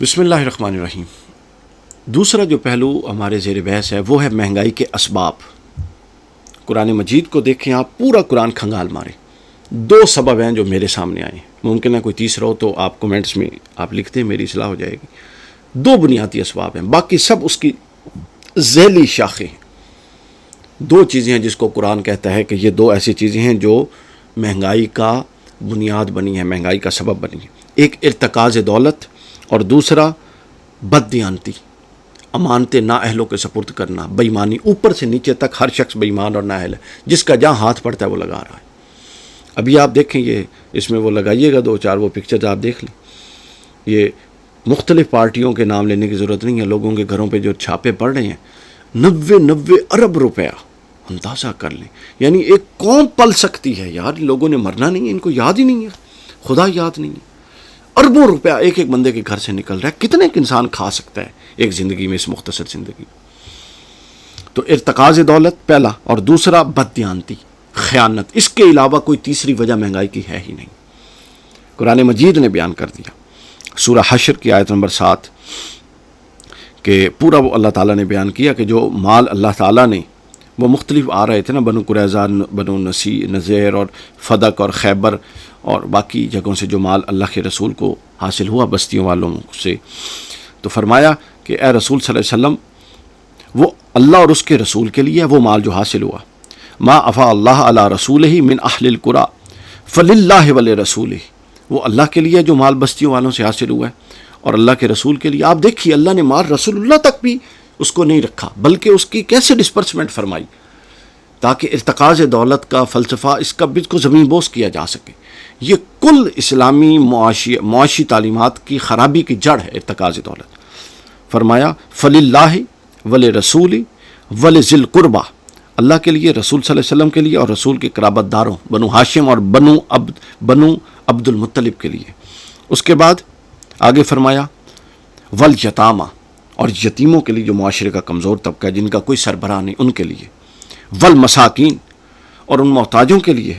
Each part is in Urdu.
بسم اللہ الرحمن الرحیم۔ دوسرا جو پہلو ہمارے زیر بحث ہے وہ ہے مہنگائی کے اسباب۔ قرآن مجید کو دیکھیں آپ، پورا قرآن کھنگال مارے، دو سبب ہیں جو میرے سامنے آئے ہیں، ممکن ہے کوئی تیسرا ہو تو آپ کومنٹس میں آپ لکھتے ہیں، میری اصلاح ہو جائے گی۔ دو بنیادی اسباب ہیں، باقی سب اس کی ذیلی شاخیں ہیں۔ دو چیزیں ہیں جس کو قرآن کہتا ہے کہ یہ دو ایسی چیزیں ہیں جو مہنگائی کا بنیاد بنی ہے، مہنگائی کا سبب بنی ہے۔ ایک ارتکاز دولت اور دوسرا بددیانتی، امانتیں نااہلوں کے سپرد کرنا، بےایمانی، اوپر سے نیچے تک ہر شخص بے ایمان اور نااہل ہے، جس کا جہاں ہاتھ پڑتا ہے وہ لگا رہا ہے۔ ابھی آپ دیکھیں، یہ اس میں وہ لگائیے گا دو چار وہ پکچرز آپ دیکھ لیں۔ یہ مختلف پارٹیوں کے نام لینے کی ضرورت نہیں ہے، لوگوں کے گھروں پہ جو چھاپے پڑ رہے ہیں، 90 ارب روپیہ، اندازہ کر لیں۔ یعنی ایک قوم پل سکتی ہے یار، لوگوں نے مرنا نہیں ہے، ان کو یاد ہی نہیں ہے، خدا یاد نہیں ہے۔ اربوں روپیہ ایک ایک بندے کے گھر سے نکل رہا ہے، کتنے ایک انسان کھا سکتا ہے ایک زندگی میں، اس مختصر زندگی۔ تو ارتکاز دولت پہلا، اور دوسرا بددیانتی، خیانت۔ اس کے علاوہ کوئی تیسری وجہ مہنگائی کی ہے ہی نہیں۔ قرآن مجید نے بیان کر دیا، سورہ حشر کی آیت نمبر 7 کہ پورا وہ اللہ تعالیٰ نے بیان کیا کہ جو مال اللہ تعالیٰ نے، وہ مختلف آ رہے تھے نا، بنو قریظہ، بنو نذیر اور فدق اور خیبر اور باقی جگہوں سے جو مال اللہ کے رسول کو حاصل ہوا بستیوں والوں سے، تو فرمایا کہ اے رسول صلی اللہ علیہ وسلم، وہ اللہ اور اس کے رسول کے لیے وہ مال جو حاصل ہوا، ما افا اللہ علی رسولہ من اہل القریٰ فللہ ولرسولہ، وہ اللہ کے لیے جو مال بستیوں والوں سے حاصل ہوا ہے اور اللہ کے رسول کے لیے۔ آپ دیکھیے اللہ نے مال رسول اللہ تک بھی اس کو نہیں رکھا، بلکہ اس کی کیسے ڈسپرسمنٹ فرمائی، تاکہ ارتکاز دولت کا فلسفہ اس کا کو زمین بوس کیا جا سکے۔ یہ کل اسلامی معاشی تعلیمات کی خرابی کی جڑ ہے ارتکاز دولت۔ فرمایا فللہ ولرسول ولذی القربہ، اللہ کے لیے، رسول صلی اللہ علیہ وسلم کے لیے اور رسول کے قرابت داروں بنو ہاشم اور بنو عبد المطلب کے لیے۔ اس کے بعد آگے فرمایا والیتامہ، اور یتیموں کے لیے جو معاشرے کا کمزور طبقہ ہے، جن کا کوئی سربراہ نہیں، ان کے لیے۔ والمساکین، اور ان محتاجوں کے لیے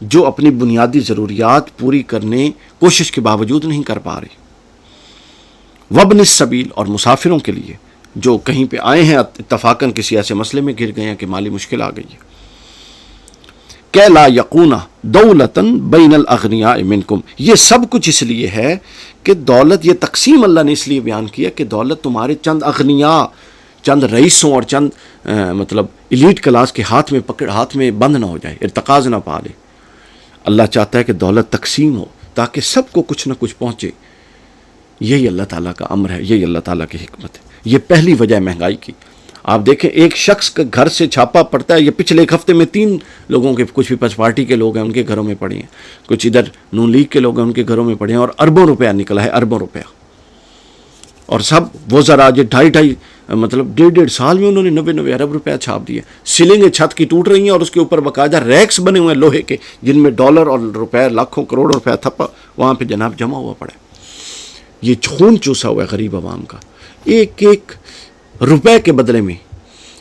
جو اپنی بنیادی ضروریات پوری کرنے کوشش کے باوجود نہیں کر پا رہے۔ وابن السبیل، اور مسافروں کے لیے جو کہیں پہ آئے ہیں اتفاقاً کسی ایسے مسئلے میں گر گئے ہیں کہ مالی مشکل آ گئی ہے۔ کہ لا یقون دولتاً بین الاغنیاء منکم، یہ سب کچھ اس لیے ہے کہ دولت، یہ تقسیم اللہ نے اس لیے بیان کیا کہ دولت تمہارے چند اغنیاء، چند رئیسوں اور چند مطلب ایلیٹ کلاس کے ہاتھ میں بند نہ ہو جائے، ارتکاز نہ پا لے۔ اللہ چاہتا ہے کہ دولت تقسیم ہو تاکہ سب کو کچھ نہ کچھ پہنچے۔ یہی اللہ تعالیٰ کا امر ہے، یہی اللہ تعالیٰ کی حکمت ہے۔ یہ پہلی وجہ ہے مہنگائی کی۔ آپ دیکھیں، ایک شخص کے گھر سے چھاپا پڑتا ہے، یہ پچھلے ایک ہفتے میں 3 لوگوں کے، کچھ پیپلز پارٹی کے لوگ ہیں ان کے گھروں میں پڑے ہیں، کچھ ادھر نون لیگ کے لوگ ہیں ان کے گھروں میں پڑے ہیں، اور اربوں روپیہ نکلا ہے، اربوں روپیہ۔ اور سب وہ ذرا جو 2.5 مطلب 1.5 سال میں انہوں نے 90 ارب روپیہ چھاپ دیے۔ سیلنگیں چھت کی ٹوٹ رہی ہیں اور اس کے اوپر باقاعدہ ریکس بنے ہوئے ہیں لوہے کے، جن میں ڈالر اور روپے، لاکھوں کروڑوں روپیہ تھپا وہاں پہ جناب جمع ہوا پڑا ہے۔ یہ خون چوسا ہوا ہے غریب عوام کا، ایک ایک روپے کے بدلے میں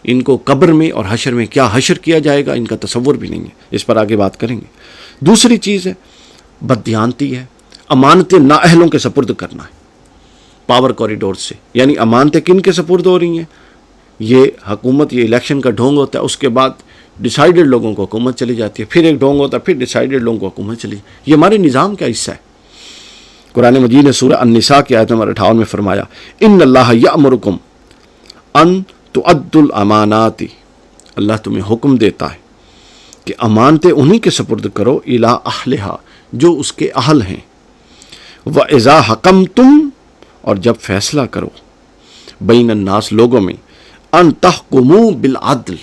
ان کو قبر میں اور حشر میں کیا حشر کیا جائے گا ان کا تصور بھی نہیں ہے۔ اس پر آگے بات کریں گے۔ دوسری چیز ہے بددیانتی ہے، امانتیں نااہلوں کے سپرد کرنا ہے پاور کوریڈور سے۔ یعنی امانتیں کن کے سپرد ہو رہی ہیں؟ یہ حکومت، یہ الیکشن کا ڈھونگ ہوتا ہے، اس کے بعد ڈیسائیڈڈ لوگوں کو حکومت چلی جاتی ہے، پھر ایک ڈھونگ ہوتا ہے، پھر ڈیسائیڈڈ لوگوں کو حکومت چلی جاتی ہے۔ یہ ہمارے نظام کا حصہ ہے۔ قرآن مجید نے سورہ النساء کی آیت نمبر 58 میں فرمایا ان اللہ یأمرکم ان تؤدوا الامانات، اللہ تمہیں حکم دیتا ہے کہ امانتیں انہی کے سپرد کرو، الی اہلہا، جو اس کے اہل ہیں، وَإِذَا حَكَمْتُمْ، اور جب فیصلہ کرو، بین الناس، لوگوں میں، ان تحکموا بالعدل،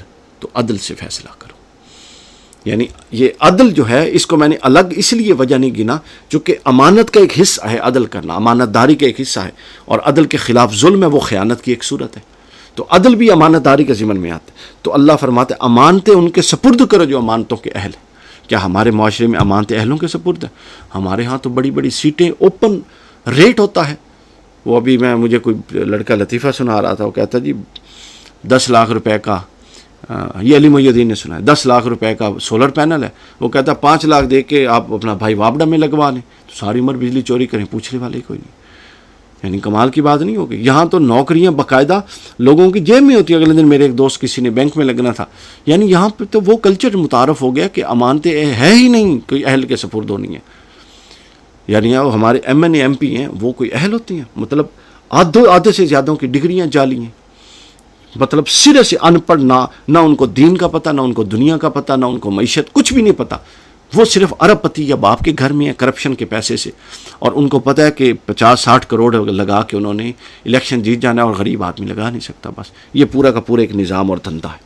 تو عدل سے فیصلہ کرو۔ یعنی یہ عدل جو ہے، اس کو میں نے الگ اس لیے وجہ نہیں گنا چونکہ امانت کا ایک حصہ ہے عدل کرنا، امانت داری کا ایک حصہ ہے، اور عدل کے خلاف ظلم ہے، وہ خیانت کی ایک صورت ہے۔ تو عدل بھی امانت داری کے ضمن میں آتا ہے۔ تو اللہ فرماتے ہیں امانتیں ان کے سپرد کرو جو امانتوں کے اہل ہیں۔ کیا ہمارے معاشرے میں امانتیں اہلوں کے سپرد ہیں؟ ہمارے ہاں تو بڑی بڑی سیٹیں اوپن ریٹ ہوتا ہے۔ وہ ابھی مجھے کوئی لڑکا لطیفہ سنا رہا تھا، وہ کہتا جی 10 لاکھ روپے کا، یہ علی محی الدین نے سنا ہے، 10 لاکھ روپے کا سولر پینل ہے، وہ کہتا ہے 5 لاکھ دے کے آپ اپنا بھائی وابڈا میں لگوا لیں، تو ساری عمر بجلی چوری کریں، پوچھنے والے کوئی نہیں۔ یعنی کمال کی بات نہیں ہوگی. یہاں تو نوکریاں باقاعدہ لوگوں کی جیب میں ہوتی ہیں. اگلے دن میرے ایک دوست کسی نے بینک میں لگنا تھا. یعنی یہاں پہ تو وہ کلچر متعارف ہو گیا کہ امانتیں ہے ہی نہیں, کوئی اہل کے سپرد ہونی ہے. یعنی ہمارے ایم پی ہیں وہ کوئی اہل ہوتی ہیں؟ مطلب آدھے سے زیادہ کی ڈگریاں جعلی ہیں. مطلب سرے سے ان پڑھ, نہ ان کو دین کا پتہ, نہ ان کو دنیا کا پتہ, نہ ان کو معیشت, کچھ بھی نہیں پتہ. وہ صرف ارب پتی یا باپ کے گھر میں ہے کرپشن کے پیسے سے, اور ان کو پتہ ہے کہ 50-60 کروڑ لگا کے انہوں نے الیکشن جیت جانا ہے, اور غریب آدمی لگا نہیں سکتا. بس یہ پورا کا پورا ایک نظام اور دھندا ہے.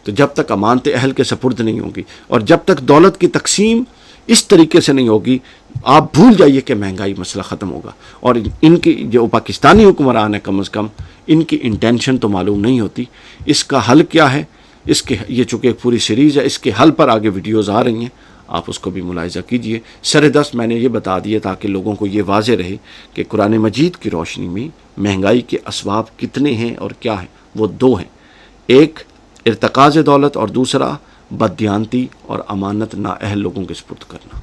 تو جب تک امانتیں اہل کے سپرد نہیں ہوگی, اور جب تک دولت کی تقسیم اس طریقے سے نہیں ہوگی, آپ بھول جائیے کہ مہنگائی مسئلہ ختم ہوگا. اور ان کی جو پاکستانی حکمران ہے کم از کم ان کی انٹینشن تو معلوم نہیں ہوتی. اس کا حل کیا ہے, اس کے یہ چونکہ ایک پوری سیریز ہے, اس کے حل پر آگے ویڈیوز آ رہی ہیں, آپ اس کو بھی ملاحظہ کیجئے. سر دست میں نے یہ بتا دیا تاکہ لوگوں کو یہ واضح رہے کہ قرآن مجید کی روشنی میں مہنگائی کے اسباب کتنے ہیں اور کیا ہیں. وہ 2 ہیں, ایک ارتکاز دولت اور دوسرا بددیانتی اور امانت نااہل لوگوں کے سپرد کرنا.